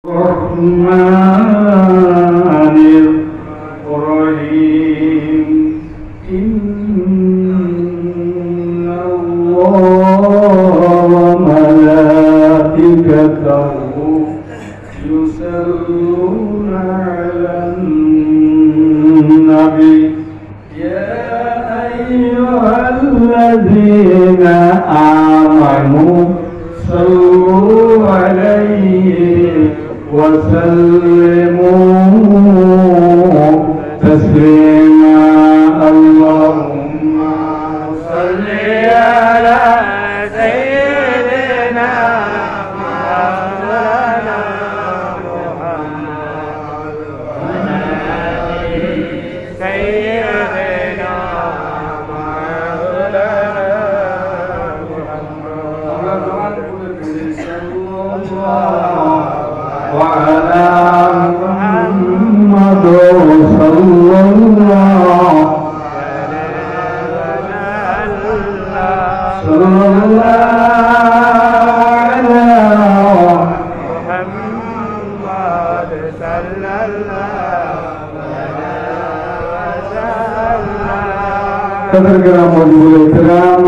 الرحمن الرحيم إن الله وملائكته يصلون على النبي يا أيها الذين آمنوا صلوا عليه وسلموا تسليما اللهم صل على سيدنا مولانا محمد سيدنا مولانا وعلى محمد صلى الله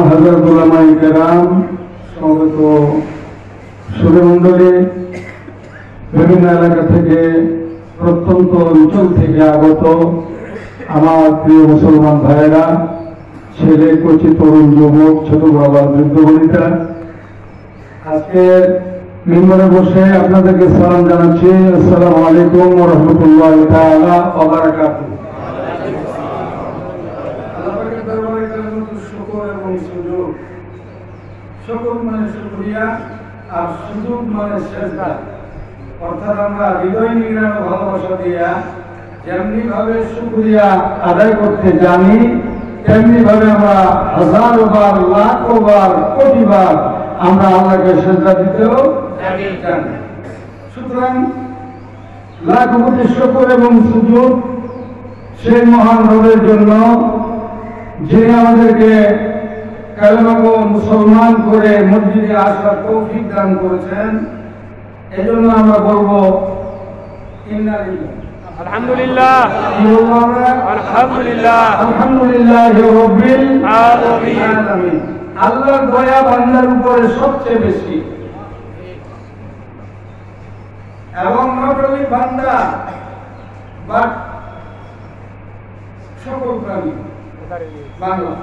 হযরত উলামায়ে কেরাম সমবেত সুধীমণ্ডলী বিভিন্ন এলাকা থেকে প্রত্যন্ত অঞ্চল থেকে আগত আমার প্রিয় মুসলমান ভাইয়েরা, ছেলে কচি তরুণ যুবক, ছোট বড় বৃদ্ধ বনিতা, আজকে মিম্বরে বসে আপনাদেরকে সালাম জানাচ্ছি। আসসালামু আলাইকুম ওয়া রাহমাতুল্লাহি তাআলা ওয়া বারাকাতুহু। আল্লাহর দরবারে কালামত শুকর এবং সুজুদ। শুকর মানে শুকরিয়া আর সুজুদ মানে সিজদা। অর্থাৎ আমরা হৃদয় নিংড়ানো ভালোবাসা দিয়া যেমনি ভাবে শুকরিয়া আদায় করতে জানি, তেমনি ভাবে আমরা হাজারো বার, লাখো বার, কোটি বার আমরা আল্লাহকে সিজদা দিতেও জানি। সুতরাং লাখো কোটি শুকর এবং সুজুদ সেই মহান রবের জন্য, যিনি আমাদেরকে কালেমাগো মুসলমান করে মসজিদে আসার তৌফিক দান করেছেন। এজন্য আমরা বলবো আলহামদুলিল্লাহ আলহামদুলিল্লাহ আলহামদুলিল্লাহি রাব্বিল আলামিন। আল্লাহর দয়া বান্দার উপরে সবচেয়ে বেশি, এবং নট অনলি বান্দা বাট সকল প্রাণী, বাংলা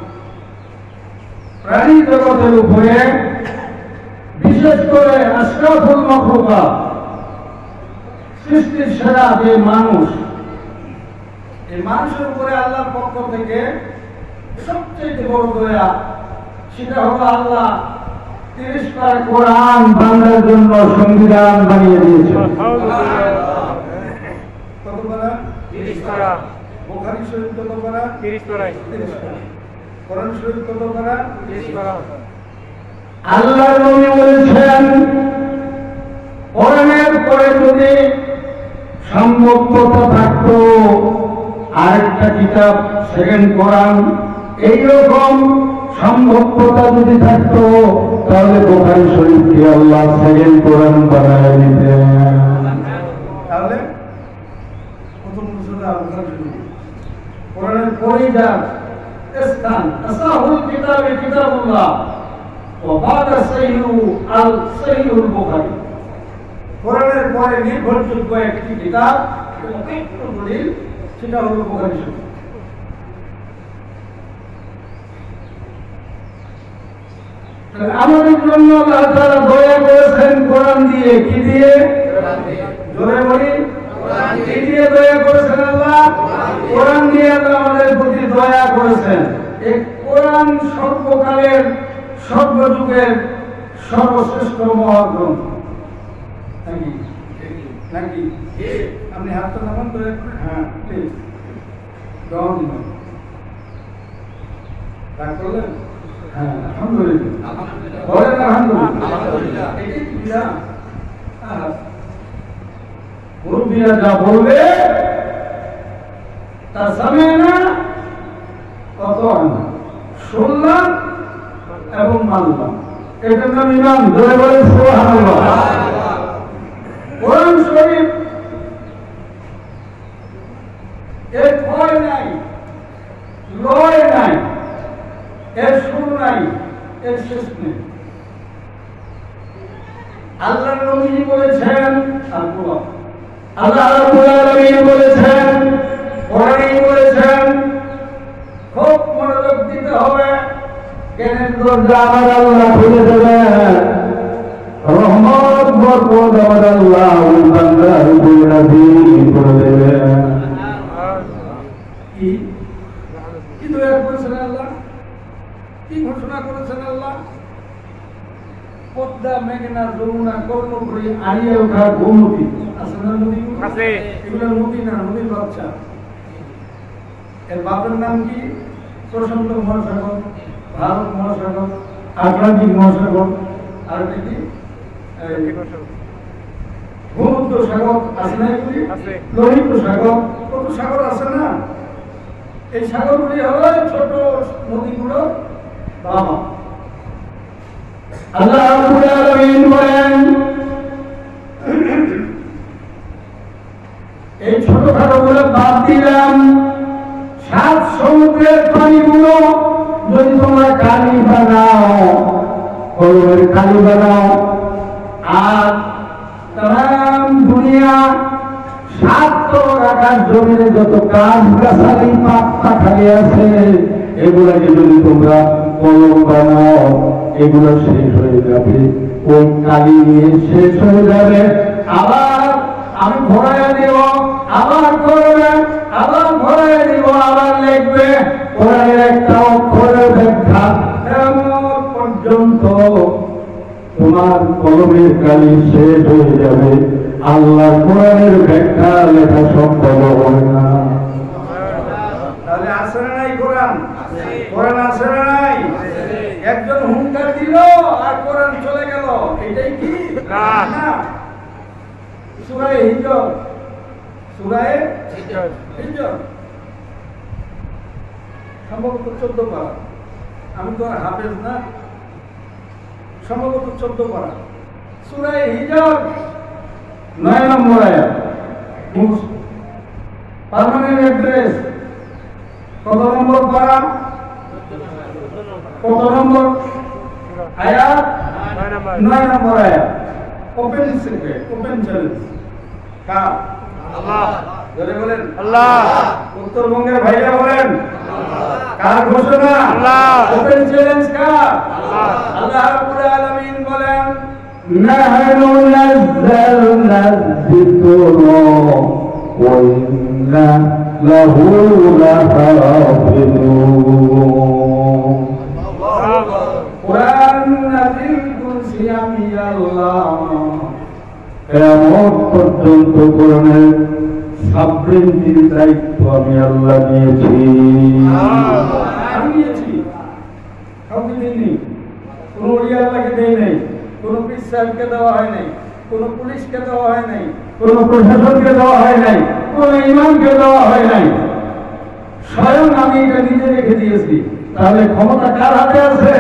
প্রাণী জগতের উপরে, বিশেষ করে আশরাফুল মাখলুকাত, সৃষ্টির সেরা যে মানুষ, এই মানুষের উপরে আল্লাহর পক্ষ থেকে সবচেয়ে বড় দয়া, সেটা হলো আল্লাহ 30 পারা কোরআন বান্দার জন্য সংবিধান বানিয়ে দিয়েছে। কত পারা? 30 পারা। বুখারী শরীফ কত পারা? 30 পারা। কোরআন শরীফ কত পারা? 30 পারা। আল্লাহর নবী বলেছেন, কোরআনের পরে যদি সম্ভবতা থাকতো আরেকটা কিতাব, সেকেন্ড কোরআন, এইরকম সম্ভবতা যদি থাকতো তাহলে বুখারী শরীফকে আল্লাহ সেকেন্ড কোরআন বানায় দিতেন। তাহলে প্রথম মুসলমান বুখারী শরীফ, কোরআনের পরে যার স্থান, আসাহুল কিতাবে কিতাবুল্লাহ ওয়াবাদা সাইয়ু আল সাইয়ুল বুখারী। কোরআনের পরে নির্ভরযোগ্য একটি কিতাব, সেটা হলো বুখারী শরীফ। আমাদের জন্য আল্লাহ তাআলা দয়া করেছেন কোরআন দিয়ে। কি দিয়ে? জোরে বলি, কি দিয়ে দয়া করেছেন আল্লাহ? কোরআন দিয়ে আল্লাহ আমাদের প্রতি দয়া করেছেন। এই কোরআন সর্বকালের, সর্বযুগের সর্বশ্রেষ্ঠ মহাগ্রন্থ। নাকি আপনি হাতটা নামান তো? হ্যাঁ প্লিজ, রাগ করলেন? হ্যাঁ আলহামদুলিল্লাহ, বলেন আলহামদুলিল্লাহ। এটাই কি বিয়া? মুরব্বিরা যা বলবে তা সামিনা কত শুনলাম এবং মানলাম, এটার নাম ইমান। ধরে বলেন সুবহানাল্লাহ। কোরআন শরীফ এর ক্ষয় নাই, লয় নাই, এর শুরু নাই, এর শেষ নেই। আল্লাহ নবী বলেছেন, আল্লাহ রাব্বুল আলামিন বলেছেন, কোরআনে বলেছেন, খুব মনোযোগ দিতে হবে। জ্ঞানের দরজা আমার আল্লাহ খুলে দেবেন, রহমত বরকত আমার আল্লাহ ওই বান্দার উপরে নাযিল করে দেবেন। কি দয়া করেছেন আল্লাহ, কি ঘোষণা করেছেন আল্লাহ? পদ্মা, মেঘনা, যমুনা, কর্ণফুলী, আড়িয়া ওঠা গোমতী আছে না? নদী আছে, এগুলো নদী না, নদীর বাচ্চা। এর বাপের নাম কি? প্রশান্ত মহাসাগর, ভারত মহাসাগর, আটলান্টিক মহাসাগর, আর এটা কি ভূমধ্য সাগর আছে না? এগুলি লোহিত সাগর, কত সাগর আছে না? এই সাগরগুলি হলো ছোট নদীগুলো বাবা। আল্লাহ রাব্বুল আলামিন বলেন, এই ছোটখাটো গুলো বাদ দিলাম, 7 সমুদ্রের পানিগুলো যদি তোমরা কালি বানাও, কলমের কালি বানাও, আর তাম দুনিয়া 7 তরফ আকাশ জমিনে যত গাছ গাছালি পাতা খালি আছে, এগুলাকে যদি তোমরা কলম বানাও, এগুলো শেষ হয়ে যাবে, ওই কালি নিয়ে শেষ হয়ে যাবে। আবার আমি ঘোরাইয়া দেব, আবার করবে, আবার ঘোরাইয়া দিব, আবার লিখবে। কোরআনের একটা অক্ষরের ব্যাখ্যা কেমন পর্যন্ত তোমার কলমের কালি শেষ হয়ে যাবে, আল্লাহ কোরআনের ব্যাখ্যা লেখা সম্ভব হবে না। তাহলে আছে না নাই কোরআন? কোরআন আছে না নাই? একজন হুঙ্কার দিল আর কোরআন চলে গেল, এটাই কি? না। সূরা হিজর, সূরা হিজর সম্ভবত 14 পারা। আমি তো আর হাফেজ না, সম্ভবত 14 পারা। সূরা হিজর 9 নম্বর আয়াত, পার্মানেন্ট অ্যাড্রেস। কত নম্বর পারা? কত নম্বর আয়াত? 9 নম্বর আয়াত। ওপেন সিক্রেট, ওপেন চ্যালেঞ্জ কার? আল্লাহ। জোরে বলেন আল্লাহ। উত্তরবঙ্গের ভাইরা বলেন কার ঘোষণা? আল্লাহ। ওপেন চ্যালেঞ্জ কার? আল্লাহ। আল্লাহ রাব্বুল আলামিন বলেন, নাহনু নাযালনা যিকরা ওয়া ইন্না লাহু লাহাফিজুন। কোরআন নাযিল করছি আমি আল্লাহ, কিয়ামত পর্যন্ত কোরআনের সাবরেন্টির দায়িত্ব আমি আল্লাহ নিয়েছি। আমি নিয়েছি, কাউকে দেইনি, কোন ওলি আল্লাহকে দেই নাই, কোন পীর সাহেবকে দেওয়া হয় নাই, কোন পুলিশকে দেওয়া হয় নাই, কোন প্রশাসনকে দেওয়া হয় নাই, কোন ইমামকে দেওয়া হয় নাই, স্বয়ং আমি এটা নিজে রেখে দিয়েছি। তাহলে ক্ষমতা কার হাতে আছে?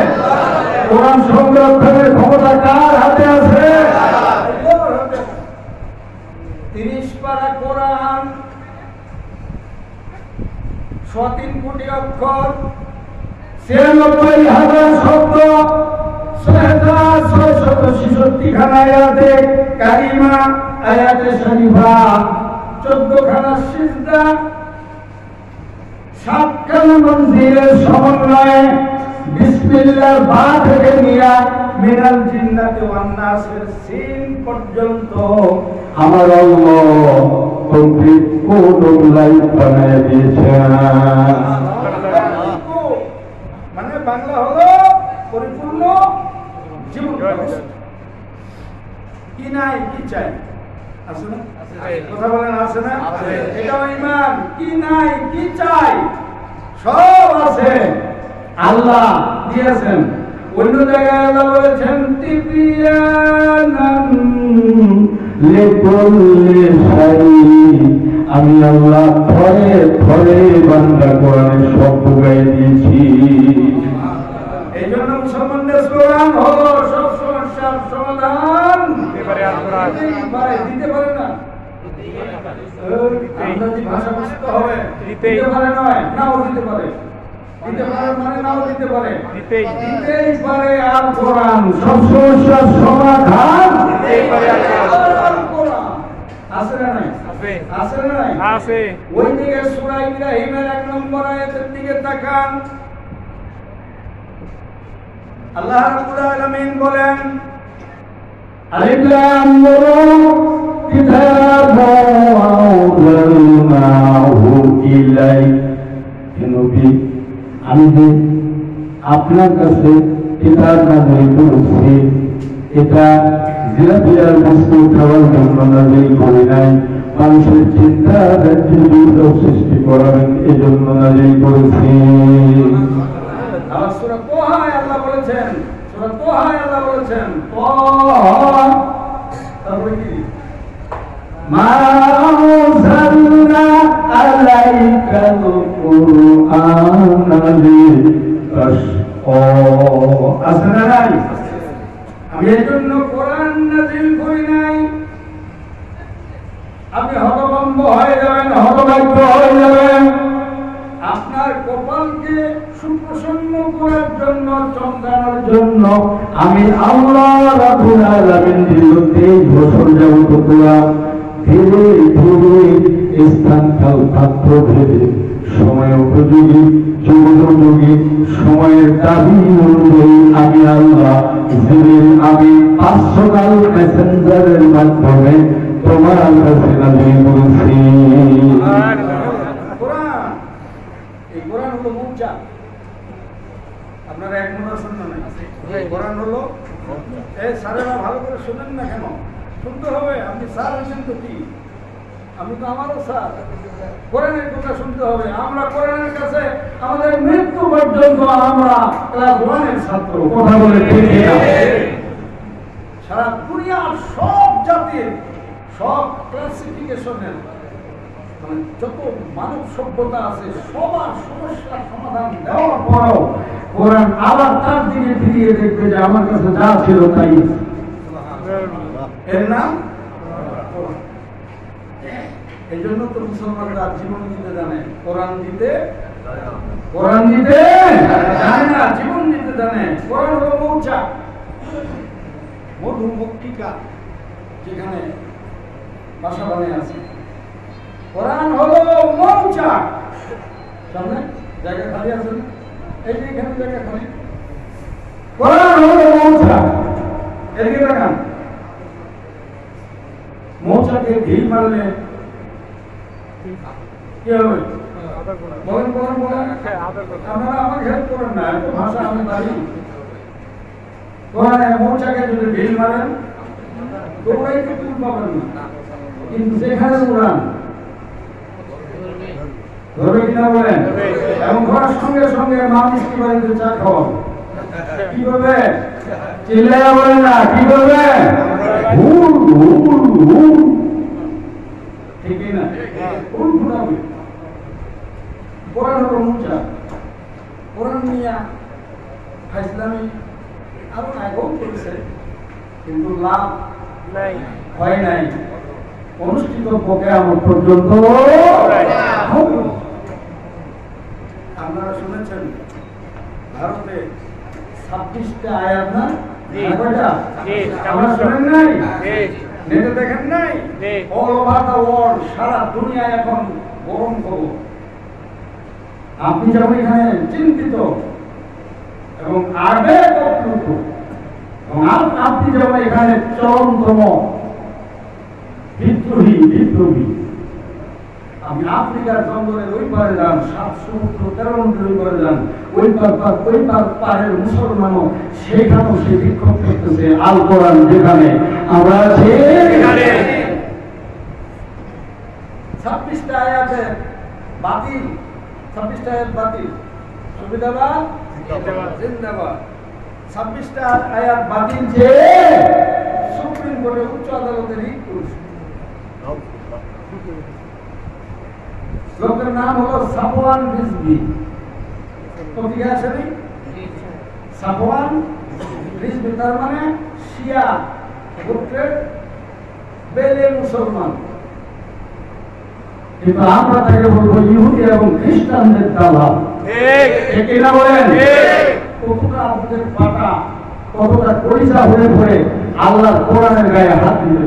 কোরআন সংরক্ষণের ক্ষমতা কার হাতে আছে? 30 পারা কোরআন, 3 কোটি অক্ষর, 96,000 শব্দ, 6,666 খানা আয়াতে কারিমা, আয়াতে শরীফা, 14 খানা সিজদা, 7 খানা মঞ্জিলের সমন্বয়ে বিসমিল্লাহ বা থেকে নিয়া মিনাল জিন্নাতি ওয়ান নাসের সিন পর্যন্ত আমার আল্লাহ কমপ্লিট কোড অফ লাইফ বানিয়ে দিয়েছেন। মানে বাংলা হলো পরিপূর্ণ জীবন ব্যবস্থা। কি নাই কি চাই? আছে না? কথা বলেন আছে না? এটাও ঈমান। কি নাই কি চাই সব আছে, আল্লাহ দিয়েছেন। অন্য জায়গায় আল্লাহ বলেছেন তিবিয়ানান লিকুল্লি শাই, আমি আল্লাহ ঘরে ঘরে বান্দা কোরআনে সব ঢুকাই দিয়েছি। এই জন্য মুসলমানদের স্লোগান হলো সব সমস্যার সমাধান পারে আল কোরআন। দিতে পারে না। ইংরেজি ভাষা বুঝতে হবে। দিতেই। দিতে পারে নয়, নাও দিতে পারে। দিতে পারে মানে নাও দিতে পারে। দিতেই। দিতেই পারে আল কোরআন। সব সমস্যার সমাধান দিতেই পারে আল কোরআন। আল কোরআন। আছে না নাই? আছে। আছে না নাই? আছে। ওই দিকে সূরা ইব্রাহিমের 1 নম্বর আয়াতের দিকে তাকান। আল্লাহ রাব্বুল আলামিন বলেন, আলিফ লাম মিম কিতাবুন আনজালনাহু ইলাইক। নবী, আমি যে আপনার কাছে কিতাব নাযিল করেছি, এটা জিরাফিয়ার বস্তু খাওয়ার জন্য নাযিল করি নাই, মানুষের চিন্তা সৃষ্টি করাবেন এজন্য নাযিল করেছি। সূরা তোহায় আল্লাহ বলেছেন, সূরা তোহায় আল্লাহ বলেছেন, তারপরে কি? মা আনজালনা আলাইকাল কুরআনা লিতাশকা। আছে না নাই? আমি এই জন্য কোরআন নাযিল করি নাই, আপনি হতভম্ব হয়ে যাবেন, হতভাগ্য হয়ে যাবেন। আপনার কপালকে সুপ্রসন্ন করার জন্য, চমকানোর জন্য আমি আল্লাহ রাব্বুল আলামিন দীর্ঘ 23 বছর যাবত কোরআন ধীরে ধীরে স্থান কাল পাত্র ভেদে সময় উপযোগী, যুগোপযোগী, সময়ের দাবি অনুযায়ী আমি আল্লাহ আমি পার্সোনাল মেসেঞ্জারের মাধ্যমে তোমার কাছে নাযিল করেছি। এই কোরআন হলো মুজা। আপনারা এক মনে শুনবেন না? এই কোরআন হলো, এই স্যারেরা ভালো করে শুনেন না কেন? শুনতে হবে। আপনি স্যার হয়েছেন তো কি? আমি তো আমারও স্যার। কোরআনের কথা শুনতে হবে। আমরা কোরআনের কাছে আমাদের মৃত্যু পর্যন্ত আমরা ক্লাস 1-এর ছাত্র। কথা বলে ঠিক না? সারা দুনিয়ার সব জাতির সব ক্লাসিফিকেশনের মানে যত মানব সভ্যতা আছে সবার সমস্যার সমাধান দেওয়ার পরও কোরআন আবার তার দিকে ফিরিয়ে দেখবে যে আমার কাছে যা ছিল তাই আছে। এর নাম কোরআন। এই জন্য তো মুসলমানরা জীবন দিতে জানে, কোরআন দিতে জানে না, জীবন দিতে জানে। কোরআন হলো মৌচাক, মধুমক্ষিকা, যেখানে বাসা বানিয়ে আছে। কোরআন হলো মৌচাক। সামনে জায়গা খালি আছে, এই যে এখানে জায়গা খালি। কোরআন হলো মৌচাক। এদিকে দেখান, মৌচাকে ঢিল মারলে কি হবে? বলেন বলেন বলেন। আপনারা আমার হেল্প করেন না, এত ভাষা আমি পারি। কোরআনে মৌচাকে যদি ঢিল মারেন তো ওরাই তো তুল পাবেন না, কিন্তু যেখানে উড়ান ধরবে কিনা বলেন? এবং ঘোরার সঙ্গে সঙ্গে মা মিষ্টি বাড়িতে চা খাওয়া কি করবে? চিল্লাইয়া বলেন না, কি করবে? ঠিকই না? ঘুরাবে। কোরআন হলো মুচা। কোরআন নিয়ে ফাইসলামি আরো আগেও করেছে, কিন্তু লাভ হয় নাই। অনুষ্ঠিত কিয়ামত পর্যন্ত আপনারা শুনেছেন ভারতে 26টা আয়াত না? আমরা শুনেন নাই? নেটে দেখেন নাই? অল ওভার দ্য ওয়ার্ল্ড, সারা দুনিয়া এখন গরম খবর। আপনি যেমন এখানে চিন্তিত এবং আবেগপ্লুত, এবং আপনি যেমন এখানে চরমতম বিদ্রোহী। আপনি আফ্রিকার জঙ্গলের ওই পারে যান, 7 সমুদ্র 13 নদীর ওই পারে যান, ওই পারের মুসলমানও সেখানেও সে বিক্ষোভ করতেছে। আল কোরআন যেখানে আমরা আছি, 26টা আয়াতে বাতিল, 26টা আয়াত বাতিল। সুবিধাবাদ জিন্দাবাদ। 26টা আয়াত বাতিল যে সুপ্রিম কোর্টে, উচ্চ আদালতে রিট করেছে। লোকের নাম হলো সাফওয়ান রিজভী। পত্রিকা আসেনি? সাফওয়ান রিজভী, তার মানে শিয়া গোত্রের বেলে মুসলমান, কিন্তু আমরা তাকে বলবো ইহুদি এবং খ্রিস্টানদের দালাল। ঠিক কিনা বলেন? কতটা আপনাদের পাটা, কতটা কলিজা হয়ে পড়ে আল্লাহর কোরআনের গায়ে হাত দিবে।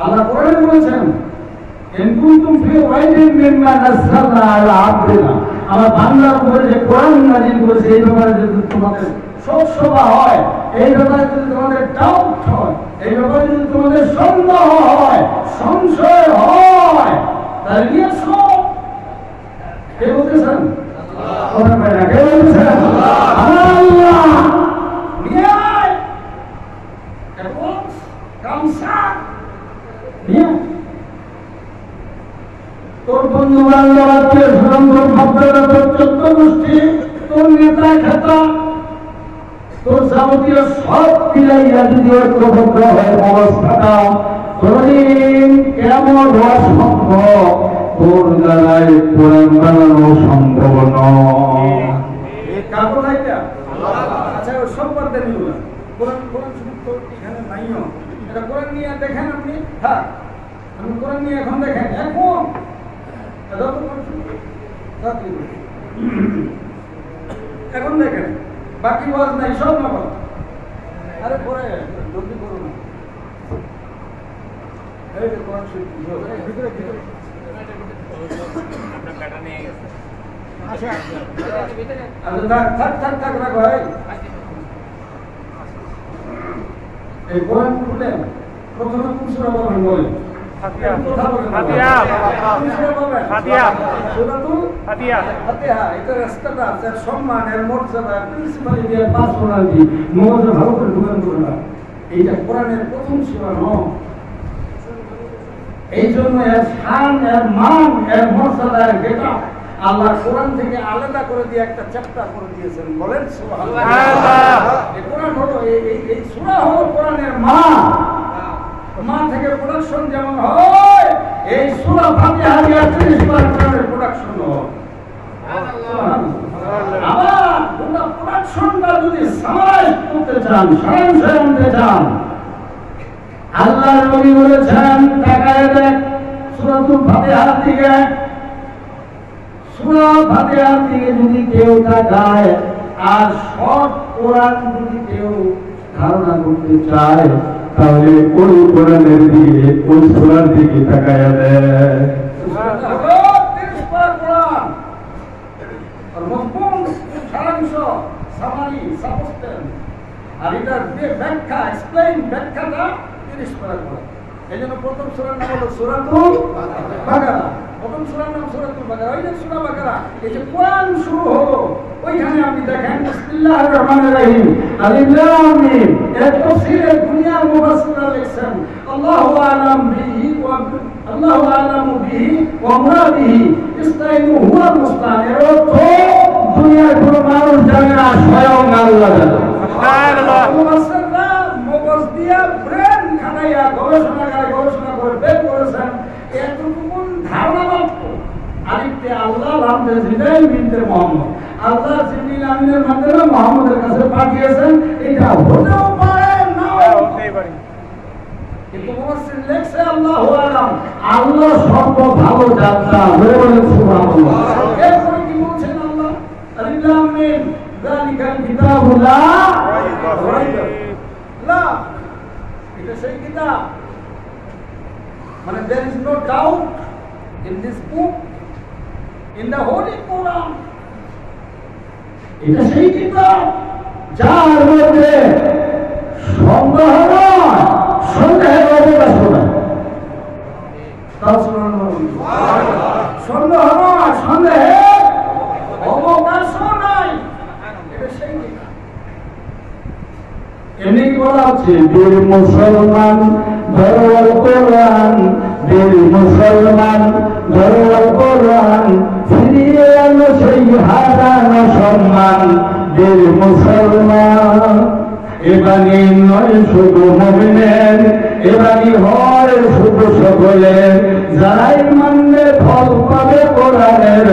আল্লাহ কোরআনে বলেছেন, ইন কুনতুম ফি রাইবিন মিম্মা নাযালনা আলা আবদিনা, আমার বান্দার উপরে যে কোরআন নাযিল করেছে এই ব্যাপারে যদি তোমাদের শোকসভা হয়, এই ব্যাপারে যদি তোমাদের ডাউট হয়, এই ব্যাপারে যদি তোমাদের সন্দেহ হয়, সংশয় হয়, তাহলে নিয়ে আসো। কে বলতেছেন? আল্লাহ। কে বলতেছেন? আল্লাহ। নিয়ে আয় গামছা নিয়ে। তোর বন্ধু বান্ধব আত্মীয় স্বজন, তোর ভাবনা, তোর 14 গোষ্ঠী, তোর নেতা খেতা, তোর যাবতীয় সব মিলাইয়া যদি ঐক্যবদ্ধ হয়ে অবস্থাটা কোনদিন কেমন হওয়া সম্ভব, তোর দ্বারাই কোরআন বানানো সম্ভব নয়। এই কাগজ আইটা আচ্ছা ওই সব বাদ নিল না, কোরআন কোরআন শুধু তো এখানে নাইও, এটা কোরআন নিয়ে দেখেন আপনি। হ্যাঁ, আমি কোরআন নিয়ে এখন দেখেন, এখন এখন দেখেন, বাকি ওয়াজ নাই, সব না বল। আরে পরে জলদি করো না। এই যে কোরআন শরীফ ভিতরে ভিতরে আপনার কাটা নিয়ে গেছে। আচ্ছা আচ্ছা, থাক থাক থাক রাখো। এই কোরআন খুলে প্রথমে কোন সূরা বলেন? বলেন ফাতিহা। ফাতিহা। ফাতিহা। সূরাতুল ফাতিহা। ফাতিহা এটা রাস্তাটা আছে, সম্মান এর মর্যাদা প্রিন্সিপালি দিয়ে পার্সোনালিটি মগজে ভালো করে ঢুকান করবে। এইটা কোরআনের প্রথম সূরা নয়, এই জন্য এর শান, এর মান, এর মর্যাদা, এর গেটা আল্লাহ কোরআন থেকে আলাদা করে দিয়ে একটা চ্যাপ্টার করে দিয়েছেন। বলেন সুবহানাল্লাহ। এই কোরআন হলো এই সূরা হলো কোরআনের মা। মা থেকে প্রোডাকশন যেমন হয়, এই সূরা ফাতিহা দিয়ে 30 বার কোরআনের প্রোডাকশন হয়। আবার পুরো প্রোডাকশনটা যদি সামারাইজ করতে চান, সারাংশ আনতে চান, আল্লাহর নবী বলেছেন তাকায় দেখ সূরাতুল ফাতিহার দিকে। সূরা ফাতিহার দিকে যদি কেউ তাকায় আর সব কোরআন যদি কেউ ধারণা করতে চায়, তাহলে ওই কোরআনের দিকে, ওই সূরার দিকে তাকায় দেয়। সুবহানাল্লাহ। 30 পারা কোরআন আর মফহুম, সারাংশ, সামারি, সাবস্টেন্স, আর এটার ব্যাখ্যা, এক্সপ্লেইন, ব্যাখ্যাটা 30 পারা কোরআন। এইজন্য প্রথম সূরার নাম হলো সূরাতুল বাকারা। প্রথম সূরার নাম সূরাতুল বাকারা। ওই যে সূরা বাকারা, এই যে কোরআন শুরু হলো, ওইখানে আপনি দেখেন বিসমিল্লাহির রহমানির রহিম, আলিফ লাম মিম। এর তাফসীরে দুনিয়ার মুফাসসিররা লিখছেন আল্লাহু আ'লাম বিহি ওয়া আল্লাহু আ'লামু বিহি ওয়া মুরাদিহি ইস্তাইনু হুয়া মুস্তান। এর অর্থ দুনিয়ার কোনো মানুষ জানে না, স্বয়ং আল্লাহ জানে। সুবহানাল্লাহ। মুফাসসিররা মগজ দিয়া ব্রেন খাটাইয়া গবেষণা করে বের করেছেন এতটুকু ধারণা মাত্র। আলিফে আল্লাহ, লামে জিবরাইল, মিমে মুহাম্মদ। আল্লাহ জিবরিল আমিনের মাধ্যমে মুহাম্মদের কাছে পাঠিয়েছেন। এটা হতেও পারে, নাও হতে পারে, কিন্তু মুফাসসির লেখছে আল্লাহু আ'লাম, আল্লাহ সর্ব ভালো জানতা। বলেন সুবহানাল্লাহ। এরপরে কি বলছেন আল্লাহ? আলিফ লাম মিম যালিকাল কিতাবু লা রাইবা লা। এটা সেই কিতাব, মানে there is no doubt in this book, in the holy Quran. এটা সেই কিতাব যার মধ্যে সন্দেহ নয়, সন্দেহের অবকাশ নয়। সন্দেহ নয়, সন্দেহের অবকাশ নাই। এটা সেই কিতাব। এমনি বলা হচ্ছে বীর মুসলমান ধরো কোরআন, বীর মুসলমান ধরো কোরআন, ফিরিয়ে আনো সেই হারানো সম্মান। বীর মুসলমান এবানি নয় শুধু মুমিনের, এবানি হয় শুধু সকলের। যারাই মানবে ফল পাবে কোরআনের,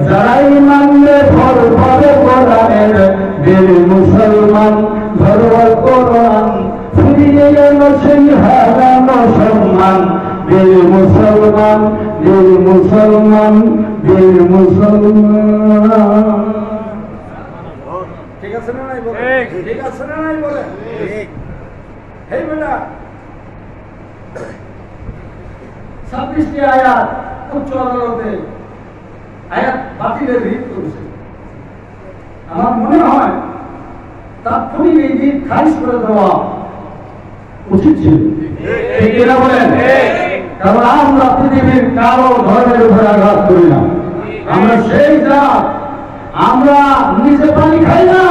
যারাই মানবে ফল পাবে কোরআনের। বীর মুসলমান ধরো কোরআন, ফিরিয়ে আনো সেই মুসলমান বীর মুসলমান বীর মুসলমান বীর মুসলমান। ঠিক আছে না নাই বলে? ঠিক আছে না নাই বলে? এই বেটা 26টি আয়াত উচ্চ আদালতে আয়াত বাতিলের রিট করেছে। আমার মনে হয় তাৎক্ষণিক এই রিট খারিজ করে দেওয়া উচিত ছিল। ঠিক কিনা বলেন? কারণ আমরা পৃথিবীর কারো ধর্মের উপরে আঘাত করি না। আমরা সেই জাত, আমরা নিজে পানি খাই না,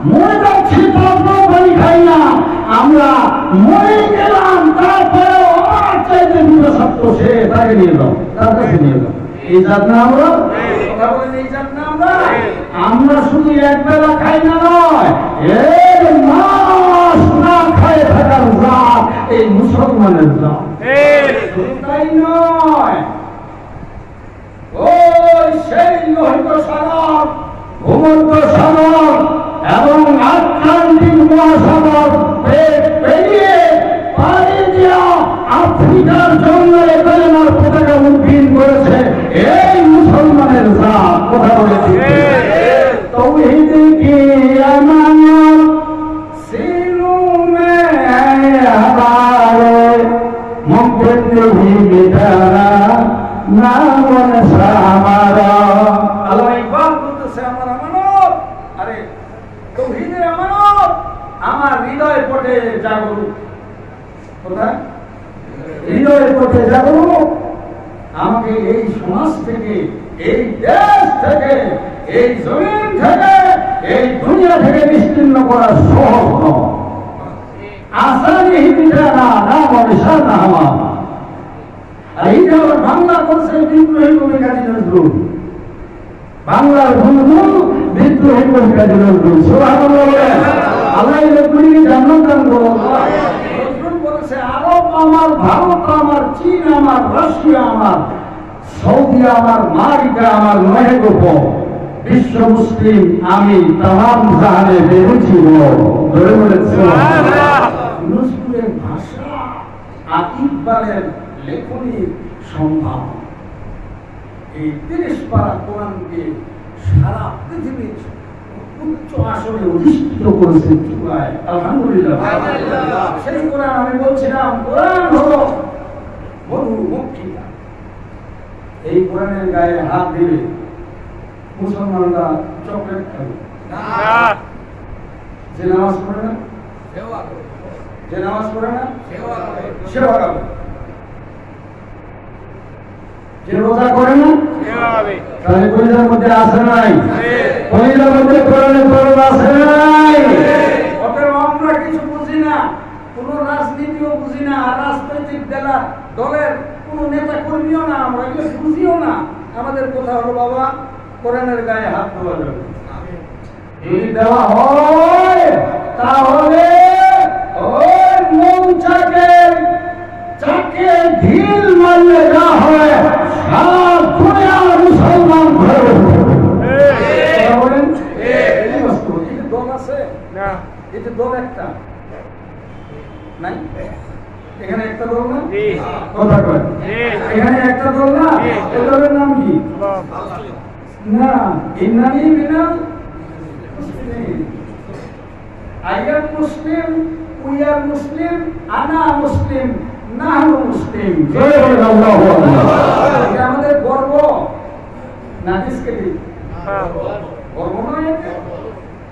মরে যাচ্ছি তারপরেও পানি খাই না। আমরা মরে গেলাম তারপরেও আমার চাইতে দূরে ছাত্র সে তাকে নিয়ে যাও, তার কাছে নিয়ে যাও। এই জাত না আমরা? কথা বলেন, এই জাত না আমরা? আমরা শুধু এক বেলা খাই না নয়, এক মাস না খায় থাকার জাত এই মুসলমানের জাত। তাই নয়, ওই সেই লোহিত সাগর, ভূমধ্য সাগর এবং আটলান্টিক মহাসাগর পেরিয়ে পাড়ি দিয়া আফ্রিকার জঙ্গলে কালেমার পতাকা উড্ডীন করেছে এই মুসলমানের জাত। কথা বলেছি তৌহিদ কি আমানত सीनों में हमारे मुमकिन नहीं मिटाना नाम नशा हमारा। আল্লাহ ইকবাল বলতেছে আমার আমানত, আরে তৌহিদের আমানত আমার হৃদয় পটে জাগরুক। কোথায়? হৃদয় পটে জাগরুক। আমাকে এই সমাজ থেকে, এই দেশ থেকে, এই জমিন থেকে, এই দুনিয়া থেকে বিস্তীর্ণ করা সহজ নয়। আসানি মিটানা নাম নিশান আমার। এই যে আমার বাংলা করছে বিদ্রোহী কবি কাজী নজরুল, বাংলার বুলবুল বিদ্রোহী কবি কাজী নজরুল। সুবহানাল্লাহ বলেন। আল্লাহ এই লোকগুলিকে জান্নাত দান করুন। নজরুল বলেছে আরব আমার, ভারত আমার, চীন আমার, রাশিয়া আমার, সৌদি আমার, মারিকা আমার, নহে গোপন, বিশ্ব মুসলিম আমি তামাম জাহানে বেরুচিব। ধরে বলেছে নজরুলের ভাষা আর ইকবালের লেখনীর সম্ভাব এই 30 পারা কোরআনকে সারা পৃথিবীর উচ্চ আসনে অধিষ্ঠিত করেছে চূড়ায়। আলহামদুলিল্লাহ। সেই কোরআন আমি বলছিলাম, কোরআন হলো মধুমক্ষিকা। এই কোরআনের গায়ে হাত দিলে মুসলমানরা চকলেট খাবে, যে নামাজ পড়ে না, যে নামাজ পড়ে না সেবা খাবে, যে রোজা করে না তাহলে কলিজার মধ্যে আসে নাই, কলিজার মধ্যে কোরআনের দরদ আসে নাই। অতএব আমরা কিছু বুঝি না, কোন রাজনীতিও বুঝি না, আর রাজনৈতিক দলের কোন নেতা কর্মীও না, আমরা এগুলো বুঝিও না। আমাদের কথা হলো বাবা কোরআনের গায়ে হাত দেওয়া যাবে, যদি দেওয়া হয় তাহলে ওই মৌচাকে চাকে ঢিল মারলে যা হয় সারা দুনিয়ার মুসলমান ঘরে বলেন। দল আছে না, এই যে দল একটা নাই, এখানে একটা দল না, কথা কয় এখানে একটা দল না, এই দলের নাম কি? না, ইন্নানি মিনাল মুসলিমিন। I am Muslim, we are Muslim, ana Muslim, nahnu Muslim। এটা আমাদের গর্ব না, ডিসক্রেডিট? গর্ব নয়।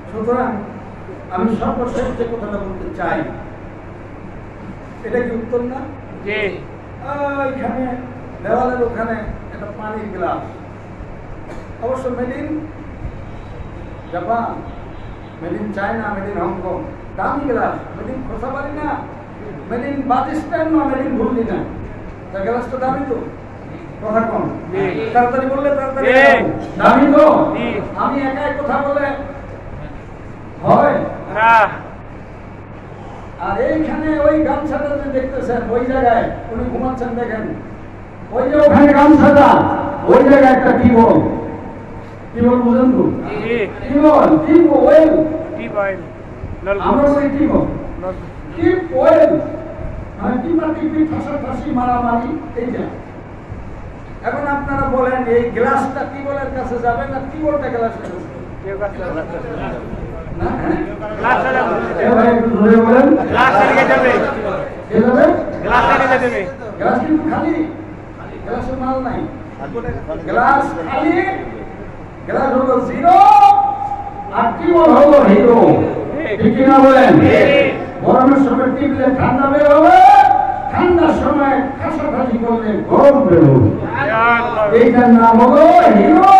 সুতরাং আমি সর্বশেষ যে কথাটা বলতে চাই, এটা কি উত্তর না? এখানে দেওয়ালের ওখানে একটা পানির গ্লাস, অবশ্য made in Japan, made in China, made in Hong Kong, দামি গ্লাস, মেড ইন খোসাবাড়ি না, মেড ইন বাজিস্তান না, মেড ইন ভুললি না, তার গ্লাসটা দামি তো। কথা কম, তাড়াতাড়ি বললে তাড়াতাড়ি দামি তো। আমি একাই কথা বলে হয় না। আর এইখানে ওই গামছাটা যে দেখতেছেন, ওই জায়গায় উনি ঘুমাচ্ছেন, দেখেন ওই যে ওখানে গামছাটা, ওই জায়গায় একটা টিউবওয়েল, টিউবওয়েল বুঝেন তো? টিউবওয়েল, টিউবওয়েল, আমরা বলি টিউবওয়েল, টিউবওয়েল মানে টিপাটিপি ঠাসাঠাসি মারামারি এইটা। এখন আপনারা বলেন এই গ্লাসটা টিউবওয়েলের কাছে যাবে না টিউবওয়েলটা গ্লাসের কাছে না? ভাই একটু ধরে বলেন। গ্লাস কিন্তু খালি, গ্লাসের মাল নাই, গ্লাস খালি, গ্লাস হলো জিরো আর টিউবওয়েল হলো হিরো। ঠিক কিনা বলেন? গরমের সময় টিপলে ঠান্ডা বের হবে, ঠান্ডার সময় কাছাকাছি করলে গরম বের হবে। এইটার নাম হলো হিরো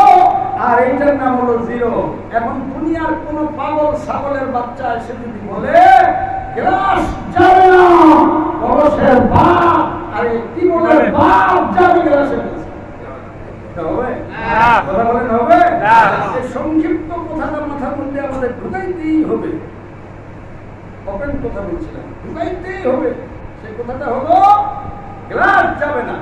আর এইটার নাম হলো জিরো। এখন দুনিয়ার কোন পাগল ছাগলের বাচ্চা এসে যদি বলে গ্লাস যাবে না, কলসের বাপ আর এই টিউবওয়েলের বাপ যাবে গ্লাসের কাছে, হবে? কথা বলেন হবে? এই সংক্ষিপ্ত কথাটা মাথার মধ্যে আমাদের ঢুকাইতেই হবে। ওপেন কথা বলছিলাম, ঢুকাইতেই হবে। সেই কথাটা হলো গ্লাস যাবে না।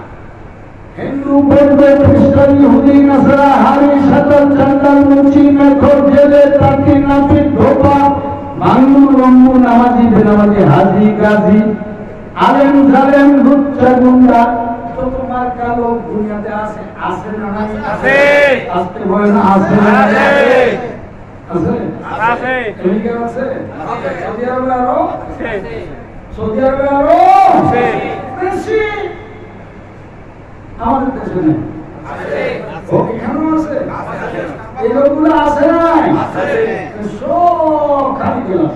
হিন্দু বৌদ্ধ খ্রিস্টান ইহুদি নাসারা হারি সাতাল চান্দাল মুচি মেখর জেলে তাকি নাপিত ধোপা মাঙ্গুর রম্বু নামাজি বেনামাজি হাজি গাজী আলেম জালেম লুচ্চা গুন্ডা যত মার্কা লোক দুনিয়াতে আছে, আছে না নাই? আছে। আসতে বলে না, আছে না? আছে। আছে? আছে। আমেরিকা আছে? সৌদি আরবে আরো? আছে। সৌদি আরবে আরো? আছে। বেশি আমাদের দেশে নেই, এখানেও আছে। এই লোকগুলো আছে নাই? সব খালি গ্লাস।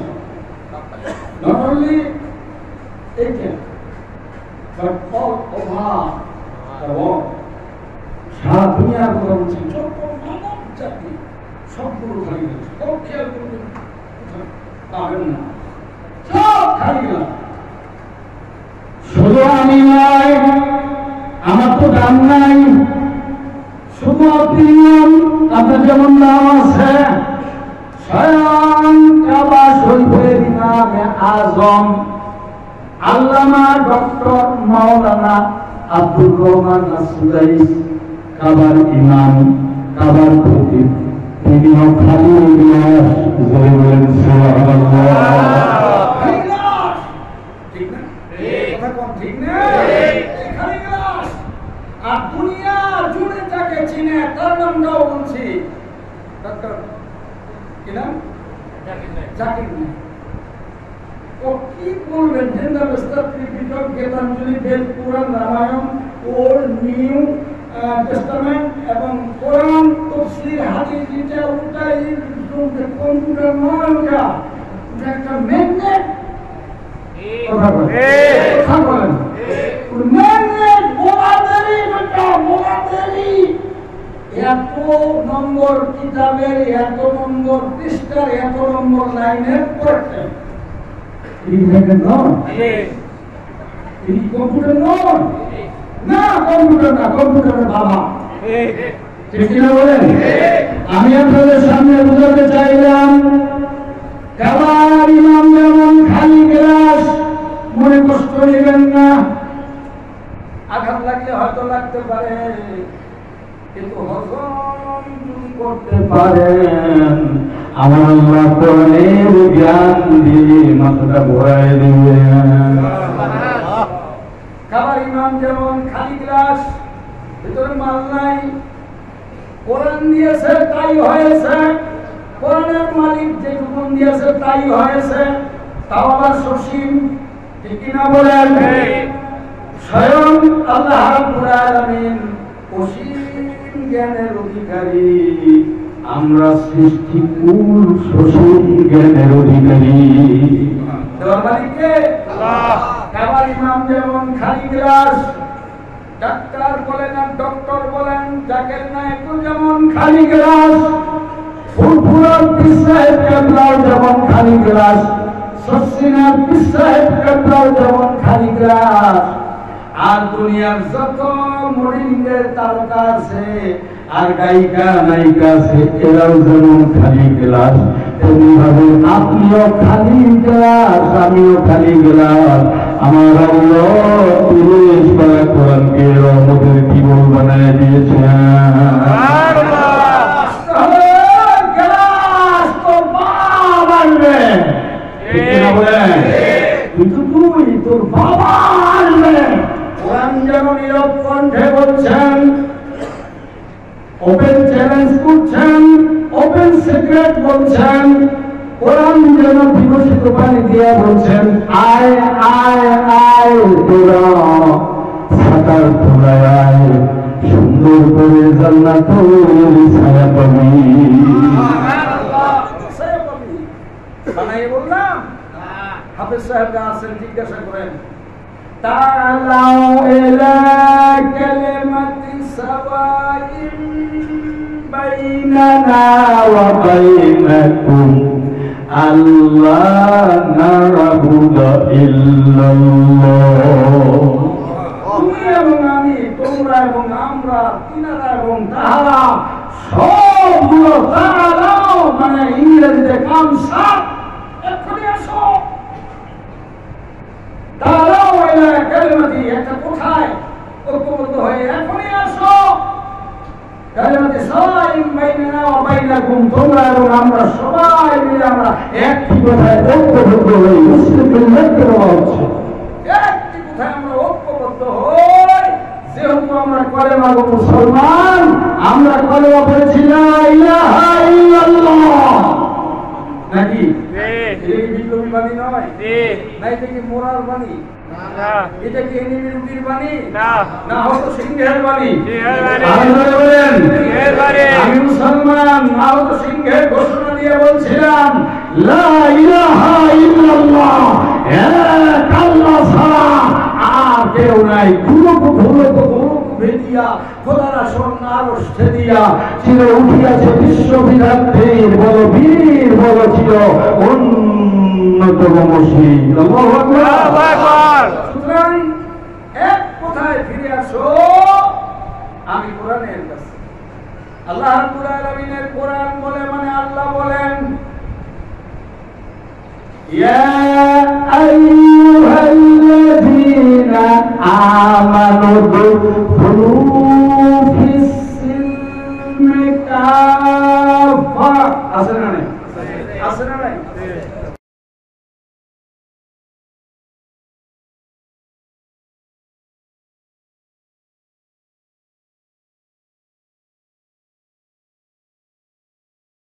নট অনলি এইটা but all over the world. সারা দুনিয়ার কথা বলছি, যত মানব জাতি সবগুলো খালি গ্লাস। সব খেয়াল করবেন, পাবেন না, সব খালি গ্লাস। শুধু আমি নয়, আমার তো দাম নাই, শুধু অপ্রিয়ম আপনার যেমন নাম আছে স্বয়ং কাবা শরীফের ইমামে আজম আল্লামা ডক্টর মাওলানা আব্দুর রহমান আসুদাইস কাবার ইমাম, কাবার খতিব, তিনিও খালি গ্লাস জয় বলেন সুবহানাল্লাহ। ঠিক না? কথা কোন ঠিক না? খালি গ্লাস। আর দুনিয়া জুড়ে যাকে চিনে তার নামটাও বলছি, ডক্টর কি নাম? জাকির নায়েক। ও কি বলবেন? জিন্দাবাস্তা ত্রিপিটক, গীতাঞ্জলি, বেদ, পুরাণ, রামায়ণ, ওল্ড নিউ টেস্টামেন্ট এবং কোরআন, তাফসীর, হাদিস, এটা ওটা এই কম্পিউটার নয়, ওটা একটা ম্যাগনেট। কথা বলেন ম্যাগনেট, মোলাদেরি, বেটা মোলাদেরি। এত নম্বর কিতাবের, এত নম্বর পৃষ্ঠার, এত নম্বর লাইনের পড়তে কম্পিউটার নয় না, কম্পিউটার না, কম্পিউটারের বাবা। ঠিক কিনা বলেন? আমি আপনাদের সামনে বোঝাতে চাইলাম কাবার ইমাম যেমন খালি গ্লাস, মনে কষ্ট নেবেন না। আঘাত লাগলে হয়তো লাগতে পারে, কিন্তু হজম যদি করতে পারেন আমার আল্লাহ কোরআনের জ্ঞান দিয়ে মাথাটা ভরায় দিবেন। কাবার ইমাম যেমন খালি গ্লাস, ভিতরে মাল নাই, কোরআন দিয়েছে তাই হয়েছে, কোরআনের মালিক যে হুকুম দিয়েছে তাই হয়েছে, তাও আবার সসীম। ঠিক কিনা বলেন? স্বয়ং আল্লাহ রাব্বুল আলামিন অসীম জ্ঞানের অধিকারী, আমরা সৃষ্টিকুল সসীম জ্ঞানের অধিকারী। দেওয়ার মালিককে আল্লাহ। কাবার ইমাম যেমন খালি গ্লাস, ডাক্তার বলেন আর ডক্টর বলেন, জাকির নায়েক যেমন খালি গ্লাস, ফুলপুরার পীর সাহেব কেবলাও যেমন খালি গ্লাস, সসিনার পীর সাহেব কেবলাও যেমন খালি গ্লাস, আর দুনিয়ার যত মরিন্দের তারকা আছে আর গায়িকা নায়িকা আছে এরাও যেমন খালি গ্লাস, তেমনি ভাবে আপনিও খালি গ্লাস, আমিও খালি গ্লাস। আমার আল্লাহ ৩০ পারা কোরআনকে রহমতের কিবল বানায় দিয়েছেন। গ্লাস তো বাবা আনবে, ঠিক না বলেন? কিন্তু তুই তোর বাবা নীরব কণ্ঠে বলছেন, ওপেন চ্যালেঞ্জ করছেন, ওপেন সিক্রেট বলছেন, কোরআন যেন বিকশিত পানি দিয়ে বলছেন, আয় আয় আয় তোরা সাঁতার তোলায় আয়, সুন্দর করে জান্নাতুল ছায়া পাবি। বানাই বললাম, হাফেজ সাহেবরা আছেন, জিজ্ঞাসা করেন, তাআলাউ ইলা কালিমাতিন সাওয়াইন বাইনানা ওয়া বাইনাকুম আল্লা না'বুদা ইল্লাল্লাহ। তুমি এবং আমি, তোমরা এবং আমরা, তিনারা এবং তাহারা, সবগুলো তাআলাউ মানে ইংরেজিতে কাম সাপ। এক্ষুনি আসো, তাআলাউ ইলা কালিমাতি, একটা কোথায় ঐক্যবদ্ধ হয়ে এখনই আসো, কালিমাতি সাওয়াইন বাইনানা ওয়া বাইনাকুম, তোমরা এবং আমরা সবাই মিলে আমরা একটি কথায় ঐক্যবদ্ধ হই। মুসলিমদের লক্ষ্য দেওয়া হচ্ছে একটি কথায় আমরা ঐক্যবদ্ধ হই। যেহেতু আমরা কলেমা গো মুসলমান, আমরা কলেমা পড়েছি লা ইলাহা ইল্লাল্লাহ, নাকি এটা কি বিপ্লবী বাণী নয়? না এটা কি মোরার বাণী? না, এটা কি এনিমি রুটির বাণী? না, না হয়তো সিংহের বাণী? সিংহের বাণী। আপনারা বলেন সিংহের বাণী। আমি মুসলমান, না হয়তো সিংহের ঘোষণা দিয়ে বলছিলাম লা ইলাহা ইল্লাল্লাহ, এক আল্লাহ ছাড়া আর কেউ নাই। গুরুকু ভেদিয়া খোদার আসন আরশে দিয়া চির উঠিয়াছে বিশ্ববিধাত্রীর বলবীর বল চির অন্যতম মুশরিক। আল্লাহু আকবার। আল্লাহু আকবার। সুতরাং এক কথায় ফিরে আসো, আমি কোরআনের কাছে। আল্লাহ রাব্বুল আলামিনের কোরআন বলে মানে আল্লাহ বলেন, ইয়া